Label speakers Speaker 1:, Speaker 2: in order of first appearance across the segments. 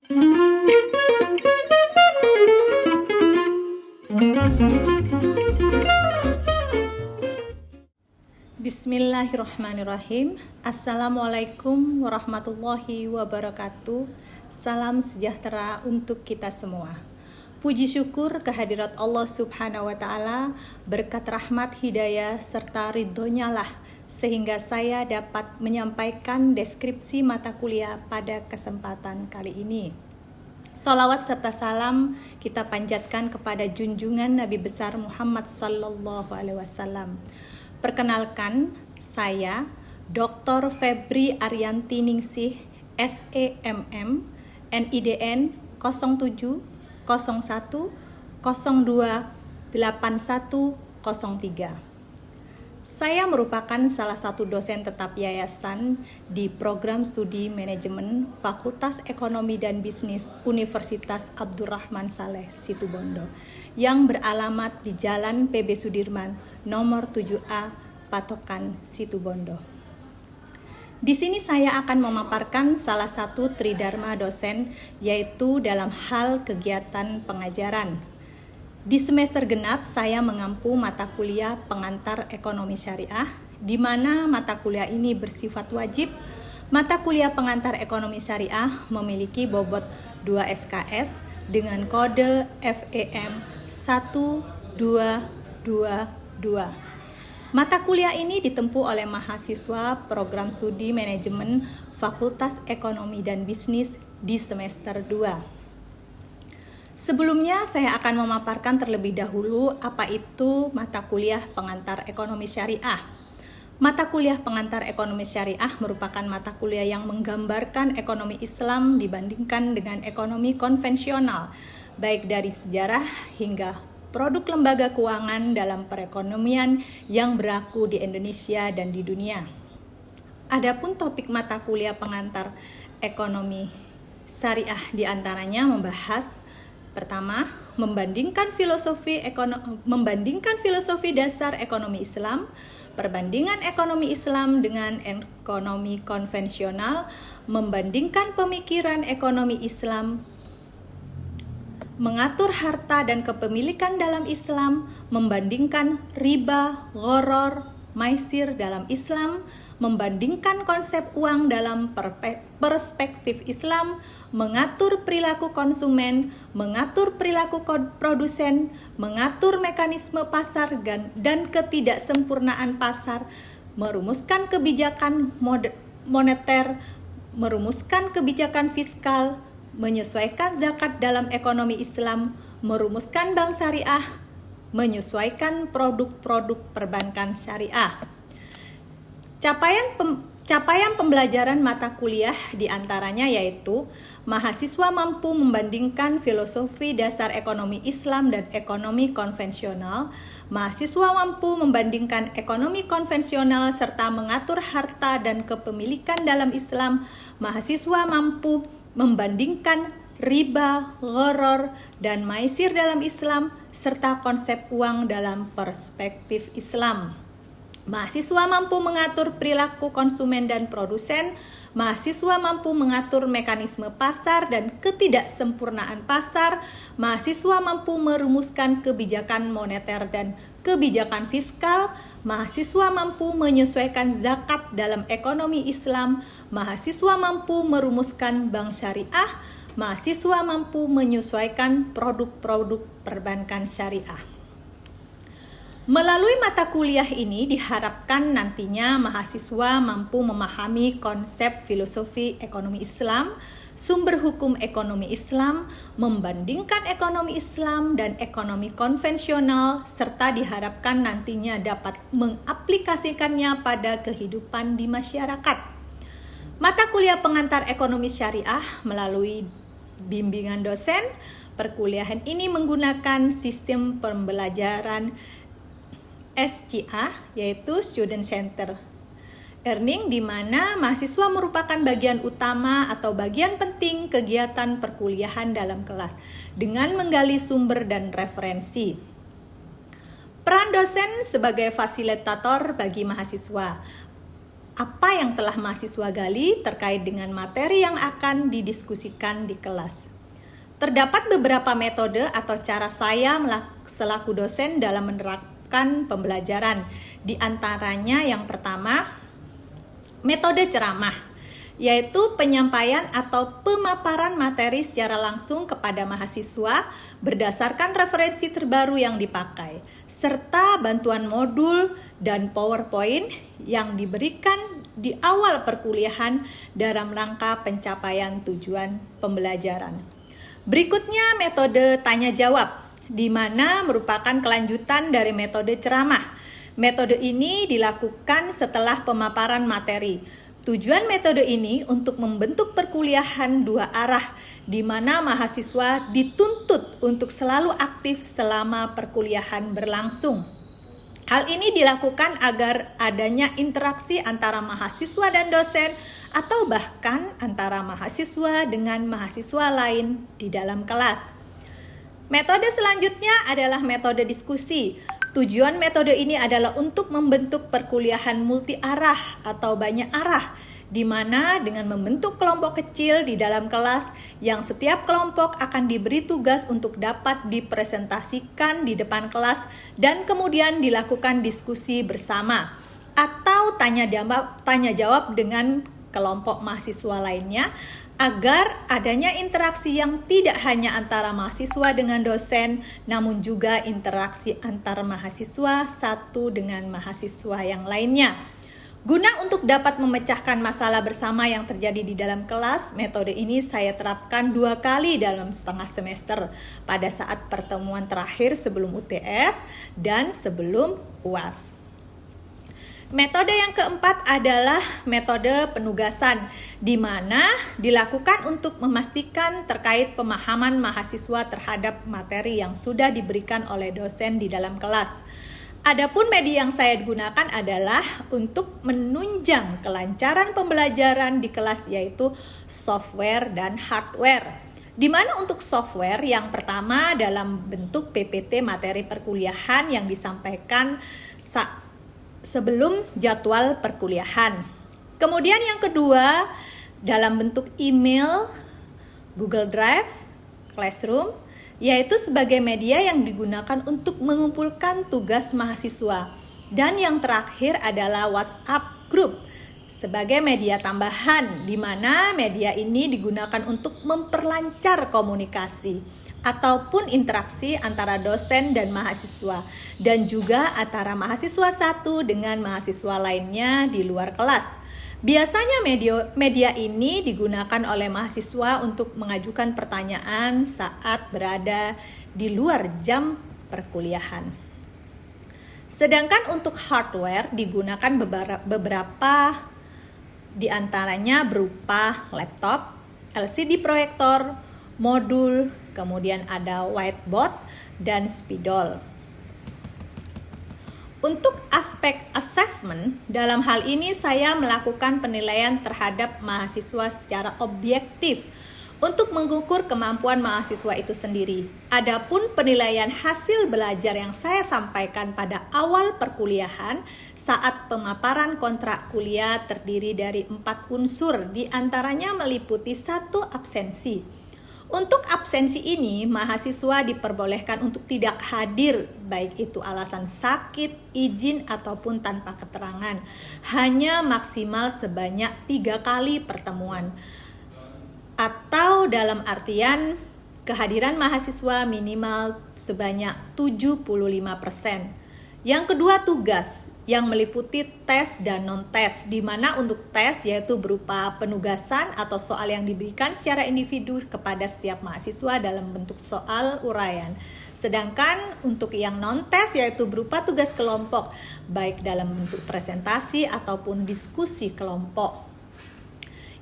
Speaker 1: Bismillahirrahmanirrahim. Assalamualaikum warahmatullahi wabarakatuh. Salam sejahtera untuk kita semua. Puji syukur kehadirat Allah Subhanahu wa Ta'ala, berkat rahmat hidayah serta ridhonya lah sehingga saya dapat menyampaikan deskripsi mata kuliah pada kesempatan kali ini. Salawat serta salam kita panjatkan kepada junjungan Nabi besar Muhammad sallallahu alaihi wasallam. Perkenalkan, saya Dr. Febri Arianti Ningsih, SEMM, NIDN 07 01 02 8103. Saya merupakan salah satu dosen tetap yayasan di program studi manajemen Fakultas Ekonomi dan Bisnis Universitas Abdurrahman Saleh Situbondo yang beralamat di Jalan PB Sudirman nomor 7A Patokan Situbondo. Di sini saya akan memaparkan salah satu tridharma dosen, yaitu dalam hal kegiatan pengajaran. Di semester genap saya mengampu mata kuliah pengantar ekonomi syariah, di mana mata kuliah ini bersifat wajib. Mata kuliah pengantar ekonomi syariah memiliki bobot 2 SKS dengan kode FEM 1222. Mata kuliah ini ditempuh oleh mahasiswa program studi manajemen Fakultas Ekonomi dan Bisnis di semester 2. Sebelumnya saya akan memaparkan terlebih dahulu apa itu mata kuliah pengantar ekonomi syariah. Mata kuliah pengantar ekonomi syariah merupakan mata kuliah yang menggambarkan ekonomi Islam dibandingkan dengan ekonomi konvensional, baik dari sejarah hingga produk lembaga keuangan dalam perekonomian yang berlaku di Indonesia dan di dunia. Adapun topik mata kuliah pengantar ekonomi syariah diantaranya membahas: pertama, membandingkan filosofi dasar ekonomi Islam, perbandingan ekonomi Islam dengan ekonomi konvensional, membandingkan pemikiran ekonomi Islam, mengatur harta dan kepemilikan dalam Islam, membandingkan riba, gharar, maisir dalam Islam, membandingkan konsep uang dalam perspektif Islam, mengatur perilaku konsumen, mengatur perilaku produsen, mengatur mekanisme pasar dan ketidaksempurnaan pasar, merumuskan kebijakan moneter, merumuskan kebijakan fiskal, menyesuaikan zakat dalam ekonomi Islam, merumuskan bank syariah, menyesuaikan produk-produk perbankan syariah. Capaian pembelajaran mata kuliah diantaranya yaitu mahasiswa mampu membandingkan filosofi dasar ekonomi Islam dan ekonomi konvensional, mahasiswa mampu membandingkan ekonomi konvensional serta mengatur harta dan kepemilikan dalam Islam, mahasiswa mampu membandingkan riba, gharar, dan maisir dalam Islam, serta konsep uang dalam perspektif Islam. Mahasiswa mampu mengatur perilaku konsumen dan produsen, mahasiswa mampu mengatur mekanisme pasar dan ketidaksempurnaan pasar, mahasiswa mampu merumuskan kebijakan moneter dan kebijakan fiskal, mahasiswa mampu menyesuaikan zakat dalam ekonomi Islam, mahasiswa mampu merumuskan bank syariah, mahasiswa mampu menyesuaikan produk-produk perbankan syariah. Melalui mata kuliah ini diharapkan nantinya mahasiswa mampu memahami konsep filosofi ekonomi Islam, sumber hukum ekonomi Islam, membandingkan ekonomi Islam dan ekonomi konvensional, serta diharapkan nantinya dapat mengaplikasikannya pada kehidupan di masyarakat. Mata kuliah pengantar ekonomi syariah melalui bimbingan dosen, perkuliahan ini menggunakan sistem pembelajaran SCA, yaitu Student Center Learning, di mana mahasiswa merupakan bagian utama atau bagian penting kegiatan perkuliahan dalam kelas dengan menggali sumber dan referensi. Peran dosen sebagai fasilitator bagi mahasiswa. apa yang telah mahasiswa gali terkait dengan materi yang akan didiskusikan di kelas. Terdapat beberapa metode atau cara saya selaku dosen dalam menerapkan pembelajaran. Di antaranya yang pertama, metode ceramah, yaitu penyampaian atau pemaparan materi secara langsung kepada mahasiswa berdasarkan referensi terbaru yang dipakai, serta bantuan modul dan PowerPoint yang diberikan di awal perkuliahan dalam rangka pencapaian tujuan pembelajaran. Berikutnya metode tanya jawab, di mana merupakan kelanjutan dari metode ceramah. Metode ini dilakukan setelah pemaparan materi. Tujuan metode ini untuk membentuk perkuliahan dua arah, di mana mahasiswa dituntut untuk selalu aktif selama perkuliahan berlangsung. Hal ini dilakukan agar adanya interaksi antara mahasiswa dan dosen atau bahkan antara mahasiswa dengan mahasiswa lain di dalam kelas. Metode selanjutnya adalah metode diskusi. Tujuan metode ini adalah untuk membentuk perkuliahan multi arah atau banyak arah, di mana dengan membentuk kelompok kecil di dalam kelas yang setiap kelompok akan diberi tugas untuk dapat dipresentasikan di depan kelas dan kemudian dilakukan diskusi bersama atau tanya jawab dengan kelompok mahasiswa lainnya, agar adanya interaksi yang tidak hanya antara mahasiswa dengan dosen, namun juga interaksi antar mahasiswa satu dengan mahasiswa yang lainnya. Guna untuk dapat memecahkan masalah bersama yang terjadi di dalam kelas, metode ini saya terapkan 2 kali dalam setengah semester, pada saat pertemuan terakhir sebelum UTS dan sebelum UAS. Metode yang keempat adalah metode penugasan, di mana dilakukan untuk memastikan terkait pemahaman mahasiswa terhadap materi yang sudah diberikan oleh dosen di dalam kelas. Adapun media yang saya gunakan adalah untuk menunjang kelancaran pembelajaran di kelas, yaitu software dan hardware. Di mana untuk software yang pertama dalam bentuk PPT materi perkuliahan yang disampaikan sebelum jadwal perkuliahan. Kemudian yang kedua dalam bentuk email, Google Drive, Classroom, yaitu sebagai media yang digunakan untuk mengumpulkan tugas mahasiswa. Dan yang terakhir adalah WhatsApp Group sebagai media tambahan, di mana media ini digunakan untuk memperlancar komunikasi ataupun interaksi antara dosen dan mahasiswa, dan juga antara mahasiswa satu dengan mahasiswa lainnya di luar kelas. Biasanya media ini digunakan oleh mahasiswa untuk mengajukan pertanyaan saat berada di luar jam perkuliahan. Sedangkan untuk hardware digunakan beberapa di antaranya berupa laptop, LCD proyektor, modul, kemudian ada whiteboard dan spidol. Untuk aspek assessment, dalam hal ini saya melakukan penilaian terhadap mahasiswa secara objektif untuk mengukur kemampuan mahasiswa itu sendiri. Adapun penilaian hasil belajar yang saya sampaikan pada awal perkuliahan saat pemaparan kontrak kuliah terdiri dari 4 unsur, di antaranya meliputi 1 absensi. Untuk absensi ini, mahasiswa diperbolehkan untuk tidak hadir, baik itu alasan sakit, izin, ataupun tanpa keterangan. Hanya maksimal sebanyak 3 kali pertemuan. Atau dalam artian, kehadiran mahasiswa minimal sebanyak 75%. Yang kedua, tugas yang meliputi tes dan non-tes, di mana untuk tes yaitu berupa penugasan atau soal yang diberikan secara individu kepada setiap mahasiswa dalam bentuk soal uraian. Sedangkan untuk yang non-tes yaitu berupa tugas kelompok, baik dalam bentuk presentasi ataupun diskusi kelompok.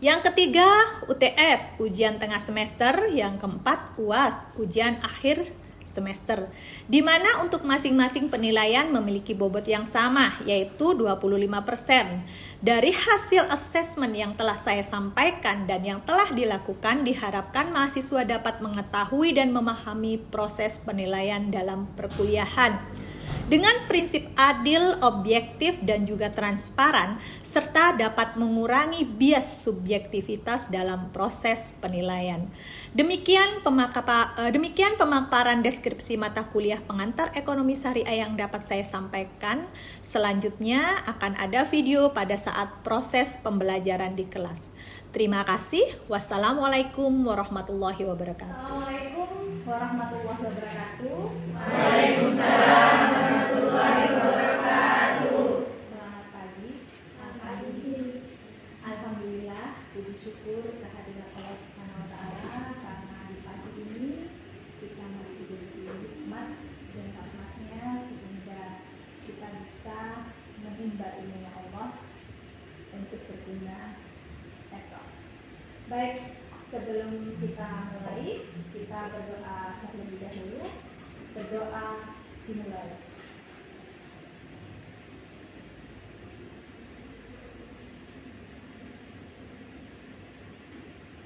Speaker 1: Yang ketiga, UTS, ujian tengah semester. Yang keempat, UAS, ujian akhir semester, di mana untuk masing-masing penilaian memiliki bobot yang sama, yaitu 25%. Dari hasil assessment yang telah saya sampaikan dan yang telah dilakukan, diharapkan mahasiswa dapat mengetahui dan memahami proses penilaian dalam perkuliahan. dengan prinsip adil, objektif, dan juga transparan, serta dapat mengurangi bias subjektivitas dalam proses penilaian. Demikian pemaparan deskripsi mata kuliah pengantar ekonomi syariah yang dapat saya sampaikan. Selanjutnya akan ada video pada saat proses pembelajaran di kelas. Terima kasih. Wassalamualaikum warahmatullahi wabarakatuh.
Speaker 2: Assalamualaikum warahmatullahi wabarakatuh.
Speaker 3: Waalaikumsalam warahmatullahi wabarakatuh.
Speaker 2: Selamat pagi. Alhamdulillah, puji syukur kehadirat Allah Subhanahu wa taala karena di pagi ini kita masih diberi nikmat dan rahmatnya sehingga kita bisa menimba ilmu Allah untuk berguna esok. Baik, sebelum kita mulai, kita berdoa terlebih dahulu. Berdoa dimulai.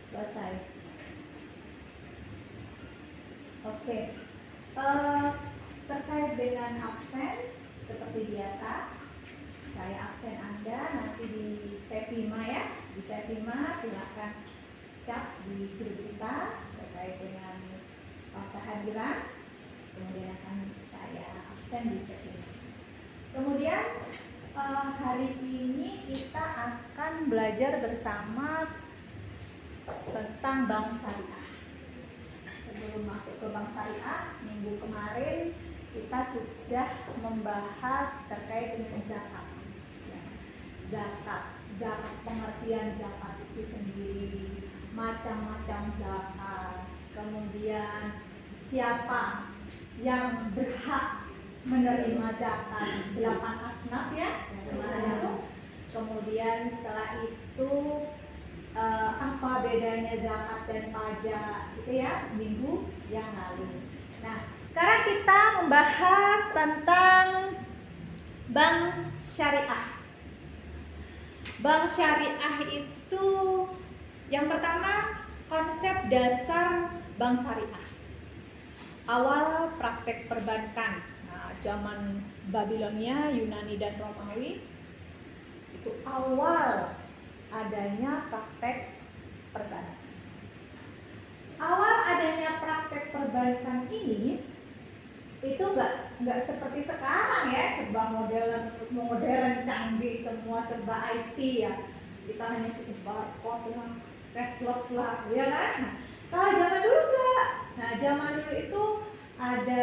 Speaker 2: Selesai. Oke. Terkait dengan absen, seperti biasa, saya absen Anda nanti di Sepima ya. Di Sepima silakan cap di grup kita terkait dengan kehadiran. Kemudian akan saya absen di Sepima. Kemudian hari ini kita akan belajar bersama tentang bank syariah. Sebelum masuk ke bank syariah, minggu kemarin kita sudah membahas terkait dengan zakat. Zakat, pengertian zakat itu sendiri, macam-macam zakat, kemudian siapa yang berhak menerima zakat, 8 asnaf ya, kemudian setelah itu apa bedanya zakat dan pajak gitu ya, minggu yang lalu. Nah, sekarang kita membahas tentang bank syariah. Bank syariah itu yang pertama, konsep dasar bank syariah. Awal praktek perbankan, zaman Babilonia, Yunani dan Romawi, itu awal adanya praktek perbankan. Awal adanya praktek perbankan ini itu nggak seperti sekarang ya, serba modern canggih, semua serba IT ya. Kita hanya cukup barcode lah, cashless lah, ya kan? Kalau zaman dulu enggak. Nah, zaman dulu itu ada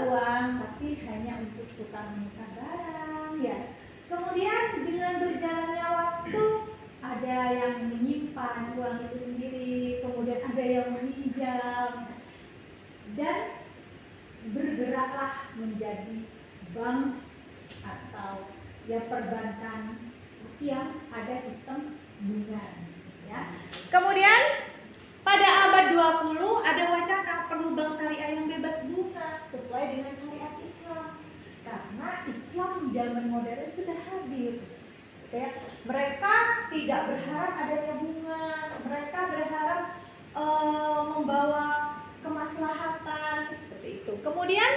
Speaker 2: uang tapi hanya untuk tukar-menukar barang ya. Kemudian dengan berjalannya waktu ada yang menyimpan uang itu sendiri, kemudian ada yang meminjam, dan bergeraklah menjadi bank atau ya perbankan yang ada sistem bunga ya. Kemudian pada abad 20 ada wacana perlu bank syariah yang bebas bunga sesuai dengan syariat Islam. Karena Islam zaman modern sudah hadir. Ya. Mereka tidak berharap adanya bunga, mereka berharap membawa kemaslahatan seperti itu. Kemudian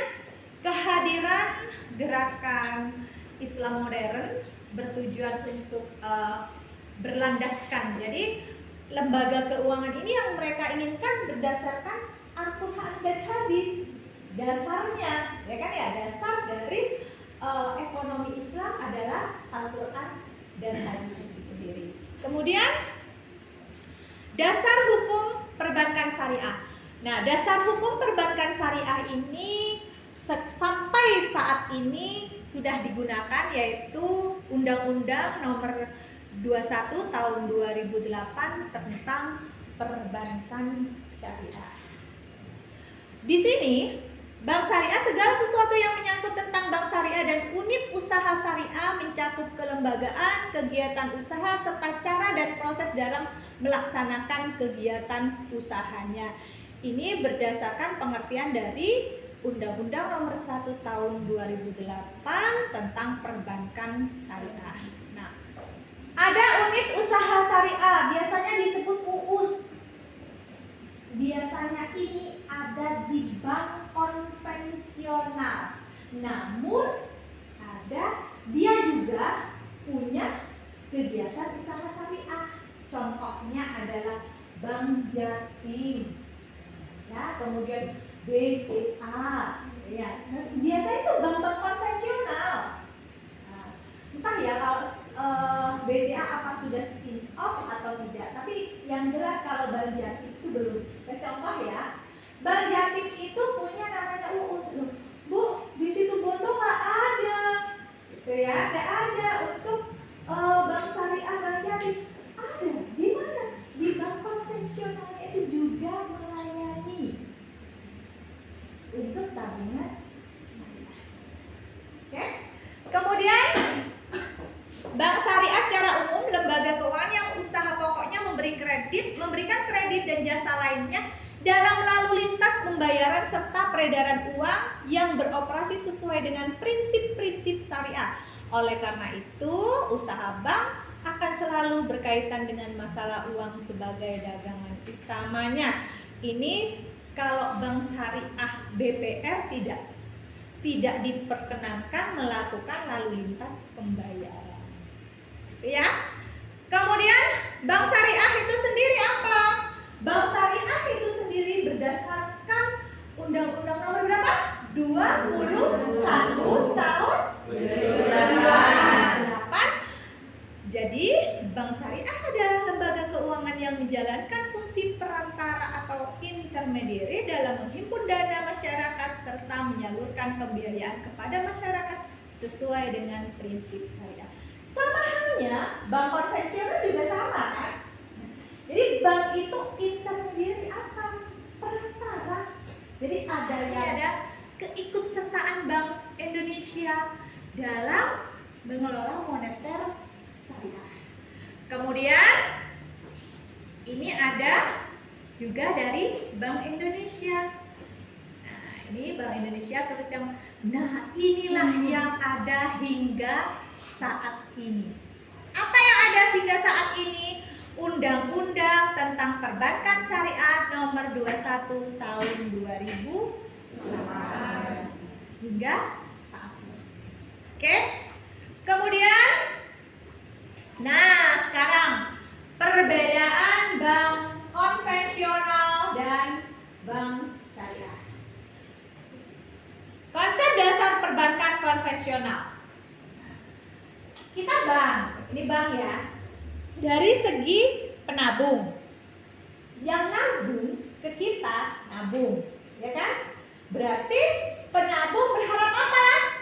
Speaker 2: kehadiran gerakan Islam modern bertujuan untuk berlandaskan. Jadi lembaga keuangan ini yang mereka inginkan berdasarkan Al-Quran dan hadis. Dasarnya, ya kan ya, dasar dari ekonomi Islam adalah Al-Quran dan hadis itu sendiri. Kemudian dasar hukum perbankan syariah. Nah, dasar hukum perbankan syariah ini sampai saat ini sudah digunakan, yaitu Undang-Undang Nomor 21 Tahun 2008 tentang perbankan syariah. Di sini bank syariah segala sesuatu yang menyangkut tentang bank syariah dan unit usaha syariah mencakup kelembagaan, kegiatan usaha serta cara dan proses dalam melaksanakan kegiatan usahanya. Ini berdasarkan pengertian dari Undang-Undang Nomor 1 Tahun 2008 tentang perbankan syariah. Nah, ada unit usaha syariah, biasanya disebut UUS. Biasanya ini ada di bank konvensional. Namun dia juga punya kegiatan usaha syariah. Contohnya adalah Bank Jatim, ya, kemudian BCA, ya. Biasa itu bank-bank konvensional. Nah, entah ya kalau BCA apa sudah spin off atau tidak, tapi yang jelas kalau Bank Jatim itu belum. Contoh ya, Bank Jatim itu punya namanya Bu, di situ Bondo nggak ada, gitu ya, nggak ada untuk bank syariah Bank Jatim. Ada di mana? Di bank konvensionalnya itu juga melayani untuk tabungan syariah. Oke? Kemudian bank syariah secara umum lembaga keuangan yang usaha pokoknya memberikan kredit dan jasa lainnya dalam lalu lintas pembayaran serta peredaran uang yang beroperasi sesuai dengan prinsip-prinsip syariah. Oleh karena itu, usaha bank akan selalu berkaitan dengan masalah uang sebagai dagangan utamanya. Ini kalau bank syariah BPR tidak diperkenankan melakukan lalu lintas pembayaran. Ya. Kemudian bank syariah itu sendiri apa? Bank syariah itu sendiri berdasarkan Undang-Undang nomor berapa? 21 tahun 2008. Jadi bank syariah adalah lembaga keuangan yang menjalankan fungsi perantara atau intermediary dalam menghimpun dana masyarakat serta menyalurkan pembiayaan kepada masyarakat sesuai dengan prinsip syariah. Sama halnya bank konvensional juga sama kan? Jadi bank itu intermediary apa? Perantara. Jadi ada keikutsertaan Bank Indonesia dalam mengelola moneter syariah. Kemudian ini ada juga dari Bank Indonesia. Nah, ini Bank Indonesia terucap. Nah, inilah yang ada hingga saat ini. Apa yang ada hingga saat ini? Undang-Undang tentang Perbankan Syariah nomor 21 tahun 2008 hingga saat ini. Oke. Kemudian sekarang perbedaan bank konvensional dan bank syariah. Konsep dasar perbankan konvensional. Kita bank, ini bank ya. Dari segi penabung, yang nabung ke kita nabung, ya kan? Berarti penabung berharap apa?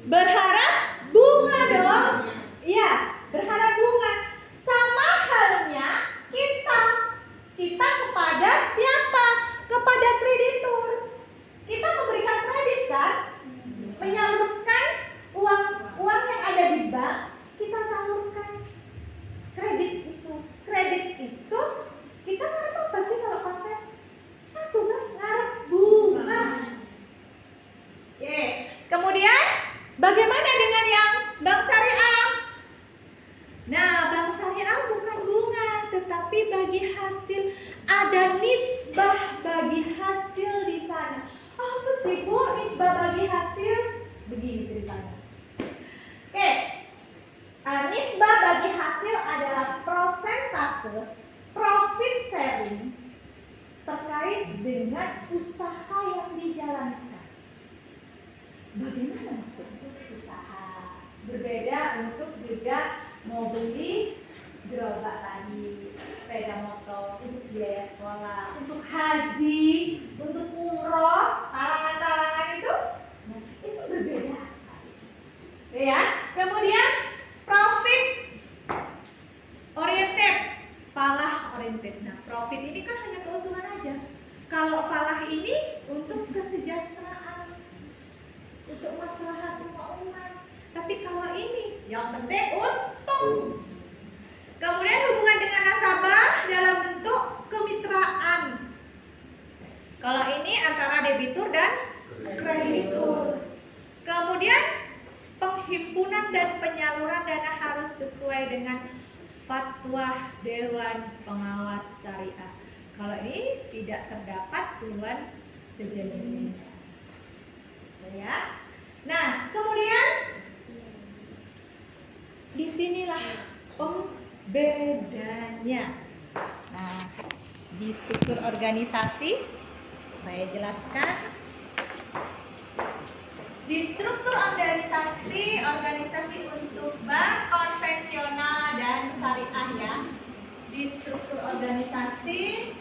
Speaker 2: Berharap bunga dong. Iya, berharap bunga. Sama halnya kita kepada siapa? Kepada kreditur. Kita memberikan kredit kan? Menyalurkan uang yang ada di bank, kita salurkan. Kredit itu kita ngarep apa sih kalau konten? Satu kan ngarep bunga. Oke. Kemudian bagaimana dengan yang bank syariah? Nah, bank syariah bukan bunga, tetapi bagi hasil, ada nisbah bagi hasil di sana. Apa sih Bu nisbah bagi hasil? Begini ceritanya. Oke. Nisbah bagi hasil adalah prosentase profit sharing terkait dengan usaha yang dijalankan. Bagaimana maksudnya usaha? Berbeda untuk juga mau beli gerobak tadi, sepeda motor, untuk biaya sekolah, untuk haji, untuk umroh, talangan-talangan itu, nah, itu berbeda. Ya, kemudian profit oriented, falah oriented. Nah, profit ini kan hanya keuntungan aja. Kalau falah ini untuk kesejahteraan, untuk maslahat semua umat. Tapi kalau ini yang penting untung. Kemudian hubungan dengan nasabah dalam bentuk kemitraan. Kalau ini antara debitur dan kreditur. Kemudian penghimpunan dan penyaluran dana harus sesuai dengan fatwa Dewan Pengawas Syariah. Kalau ini tidak terdapat dewan sejenis. Ya. Nah, kemudian disinilah pembedanya. Nah, di struktur organisasi saya jelaskan. Di struktur organisasi, organisasi untuk bank konvensional dan syariah ya. Di struktur organisasi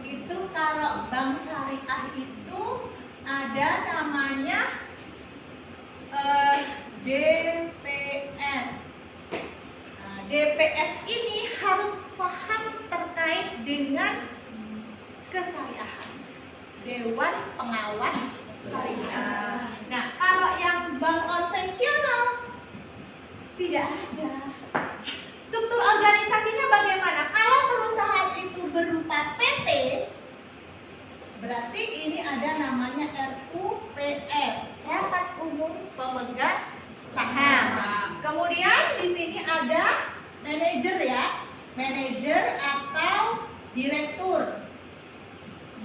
Speaker 2: itu kalau bank syariah itu ada namanya DPS. Nah, DPS ini harus paham terkait dengan kesyariahan. Dewan Pengawas Syariah. Nah, kalau yang bank konvensional tidak ada. Struktur organisasinya bagaimana? Kalau perusahaan itu berupa PT, berarti ini ada namanya RUPS, Rapat Umum Pemegang Saham. Kemudian di sini ada manajer ya, manajer atau direktur.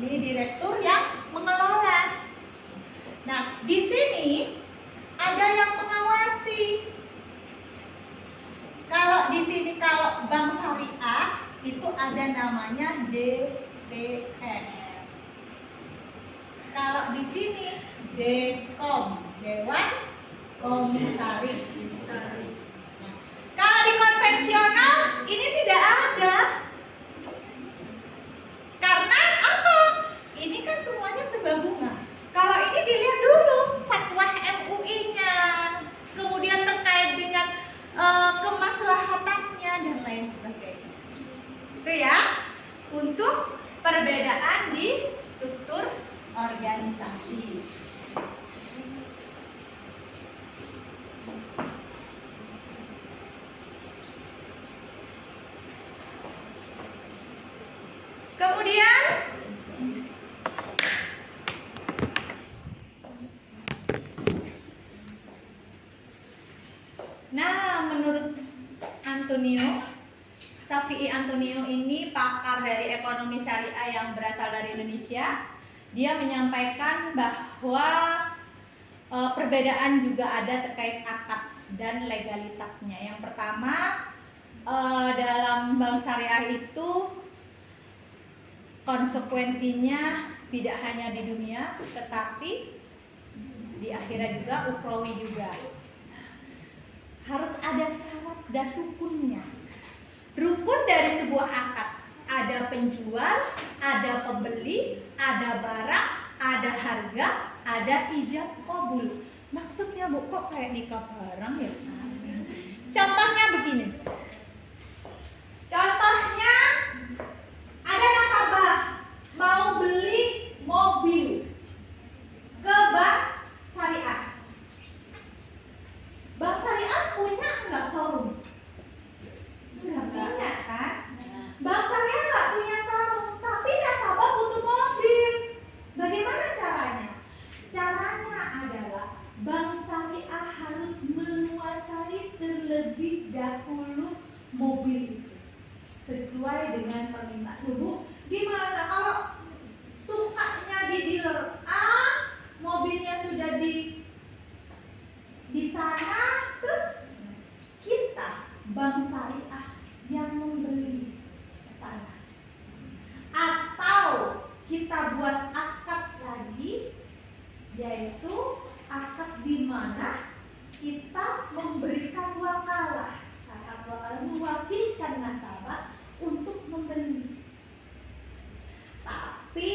Speaker 2: Ini direktur yang mengelola. Nah, di sini ada yang mengawasi. Kalau di sini kalau bank syariah itu ada namanya DPS. Kalau di sini Dekom, Dewan Komisaris. Nah, kalau di konvensional ini tidak ada. Karena apa? Ini kan semuanya serba bunga. Kalau ini dilihat dulu fatwa MUI-nya, kemudian terkait dengan kemaslahatannya dan lain sebagainya. Itu ya untuk perbedaan di struktur organisasi. Kemudian menurut Syafi'i Antonio ini pakar dari ekonomi syariah yang berasal dari Indonesia. Dia menyampaikan bahwa perbedaan juga ada terkait akad dan legalitasnya. Yang pertama, dalam bank syariah itu konsekuensinya tidak hanya di dunia, tetapi di akhirat juga, ukhrawi juga. Harus ada syarat dan rukunnya. Rukun dari sebuah akad, ada penjual, ada pembeli, ada barang, ada harga, ada ijab qabul. Maksudnya Bu, kok kayak nikah barang ya? Contohnya begini. Contohnya ada nasabah mau beli mobil ke bank syariah. Bank syariah punya enggak showroom? Enggak punya kan? Bank syariah enggak punya showroom, tapi nasabah butuh mobil. Bagaimana caranya? Caranya adalah bank syariah harus menguasai terlebih dahulu mobil itu sesuai dengan permintaan. Bu, gimana kalau sukanya di dealer A, mobilnya sudah di sana, terus kita bank syariah yang membeli ke sana, atau kita buat akad lagi, yaitu akad di mana kita memberikan wakalah, akad wakalah mewakilkan nasabah untuk membeli. Tapi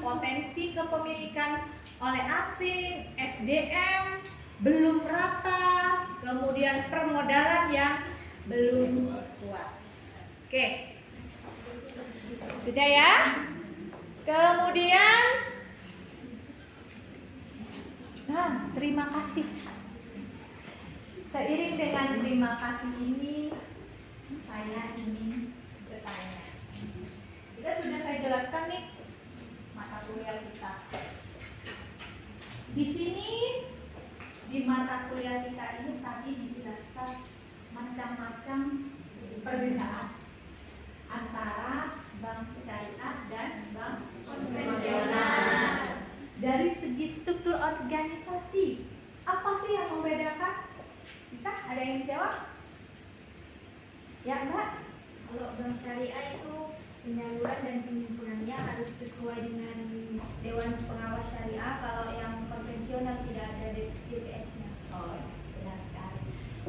Speaker 2: potensi kepemilikan oleh asing, SDM belum rata, kemudian permodalan yang belum kuat. Oke, sudah ya. Kemudian, terima kasih. Seiring dengan terima kasih ini, saya ingin bertanya. Kita sudah saya jelaskan nih mata kuliah kita. Di sini di mata kuliah kita ini tadi dijelaskan macam-macam perbedaan antara bank syariah dan bank
Speaker 3: Konvensional.
Speaker 2: dari segi struktur organisasi, apa sih yang membedakan? Bisa ada yang jawab? Ya Mbak?
Speaker 3: Kalau bank syariah itu penyaluran dan penghimpunannya harus sesuai dengan Dewan Pengawas Syariah. Kalau yang konvensional tidak ada DPS-nya.
Speaker 2: Oh, benar sekali.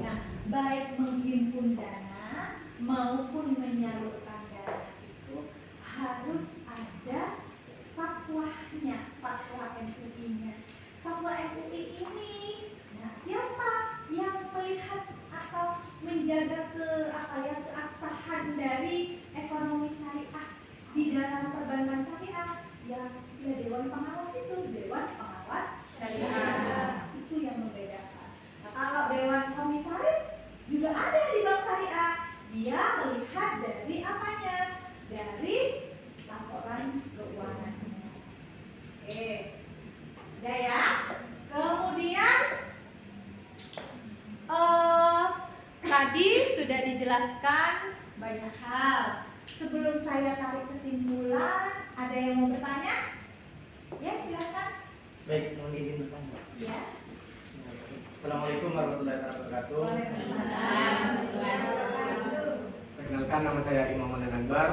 Speaker 2: Nah, baik menghimpun dana maupun menyalurkan dana itu harus ada fatwanya, fatwa MUI-nya. Fatwa MUI ini, nah siapa yang melihat atau menjaga keabsahan dari ekonomi syariah di dalam perbankan syariah? Ya Dewan Pengawas itu, Dewan Pengawas Syariah. Itu yang membedakan. Nah, kalau Dewan Komisaris juga ada di bank syariah. Dia melihat dari apanya? Dari laporan keuangannya. Oke, sudah ya. Kemudian tadi sudah dijelaskan banyak hal. Sebelum saya tarik kesimpulan, ada yang mau bertanya? Ya, silakan.
Speaker 4: Baik, mohon izin bertanya.
Speaker 2: Ya.
Speaker 4: Assalamualaikum warahmatullahi wabarakatuh.
Speaker 2: Waalaikumsalam.
Speaker 4: Perkenalkan, nama saya Imam Akbar.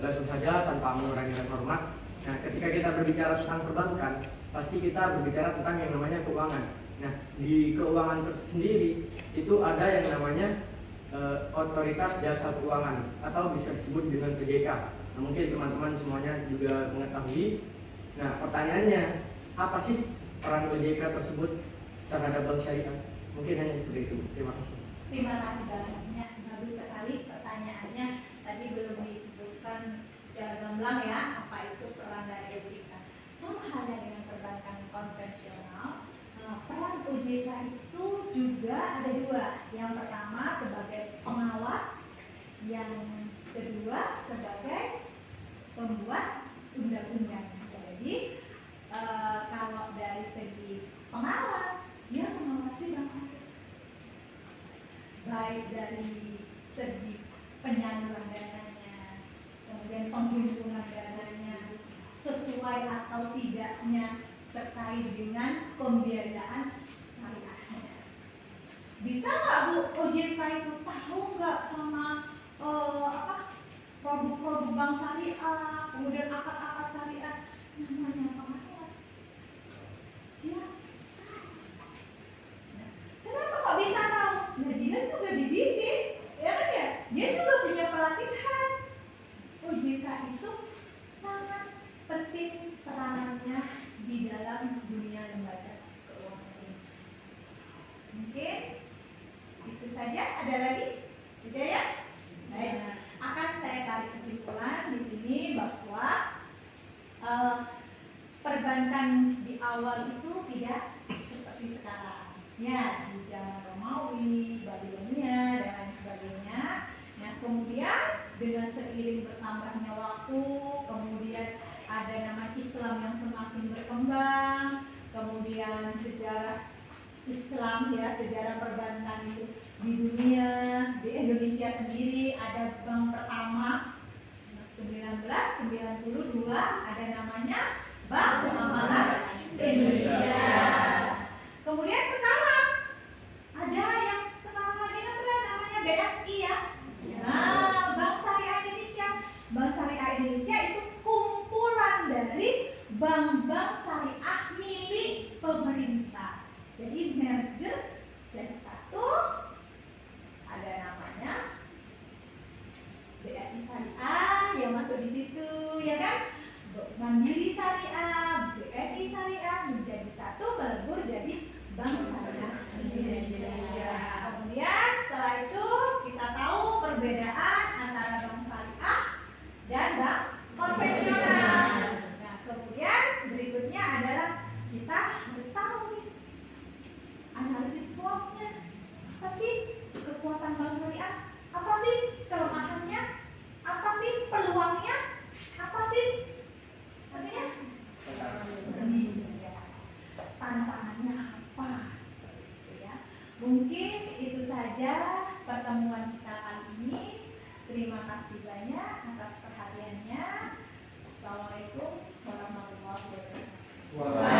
Speaker 4: Langsung saja tanpa mengurangi rasa hormat. Nah, ketika kita berbicara tentang perbankan, pasti kita berbicara tentang yang namanya keuangan. Nah, di keuangan tersendiri itu ada yang namanya Otoritas Jasa Keuangan atau bisa disebut dengan OJK. Nah, mungkin teman-teman semuanya juga mengetahui. Nah, pertanyaannya, apa sih peran OJK tersebut terhadap bank syariah? Mungkin hanya seperti itu. Terima kasih.
Speaker 2: Terima kasih banyak. Bagus sekali pertanyaannya. Tadi belum disebutkan secara gamblang ya, apa itu peran dari OJK. Sama halnya dengan perbankan konvensional, peran OJK itu juga ada dua. Yang pertama sebagai pengawas, yang kedua sebagai pembuat undang-undang. Jadi kalau dari segi pengawas, dia mengawasi bank syariah. Baik dari segi penyaluran dananya, kemudian penghimpunan dananya, sesuai atau tidaknya terkait dengan pembiayaan syariahnya. Bisa nggak Bu OJK itu tahu nggak sama produk-produk bank syariah, kemudian akad-akad syariah? Namanya pengawas. Dia kenapa kok bisa tahu? Nah, dia juga dididik, ya kan ya? Dia juga punya pelatihan. OJK itu sangat penting peranannya di dalam dunia lembaga keuangan ini. Mungkin itu saja. Ada lagi? Sudah ya? Baik. Akan saya tarik kesimpulan di sini bahwa perbankan di awal itu tidak seperti sekarang. Ya, di zaman Romawi, Babilonia, dan lain sebagainya. Nah, kemudian dengan seiring bertambahnya waktu, kemudian ada nama Islam yang semakin berkembang, kemudian sejarah Islam ya, sejarah perbankan itu di dunia, di Indonesia sendiri ada bank pertama 1992 ada namanya Bank Muamalah Indonesia. Kemudian sekarang ada yang sekarang lagi ngetren namanya BSI ya. Nah, Bank Syariah Indonesia. Bank Syariah Indonesia itu kumpulan dari bank-bank syariah milik pemerintah. Jadi merger jadi satu. Ada namanya BRI Syariah yang masuk di situ, ya kan? Mandiri Syariah, BRI Syariah menjadi satu, melebur jadi Bank Syariah Indonesia. Kemudian setelah itu kita tahu perbedaan antara bank syariah dan bank konvensional. Nah, kemudian berikutnya adalah kita harus tahu nih analisis SWOT-nya. Apa sih kekuatan bank syariah? Apa sih kelemahannya? Apa sih peluangnya? Apa sih artinya? Tantangannya apa? Seperti itu ya. Mungkin itu saja pertemuan kita kali ini. Terima kasih banyak atas perhatiannya. Assalamualaikum warahmatullahi wabarakatuh.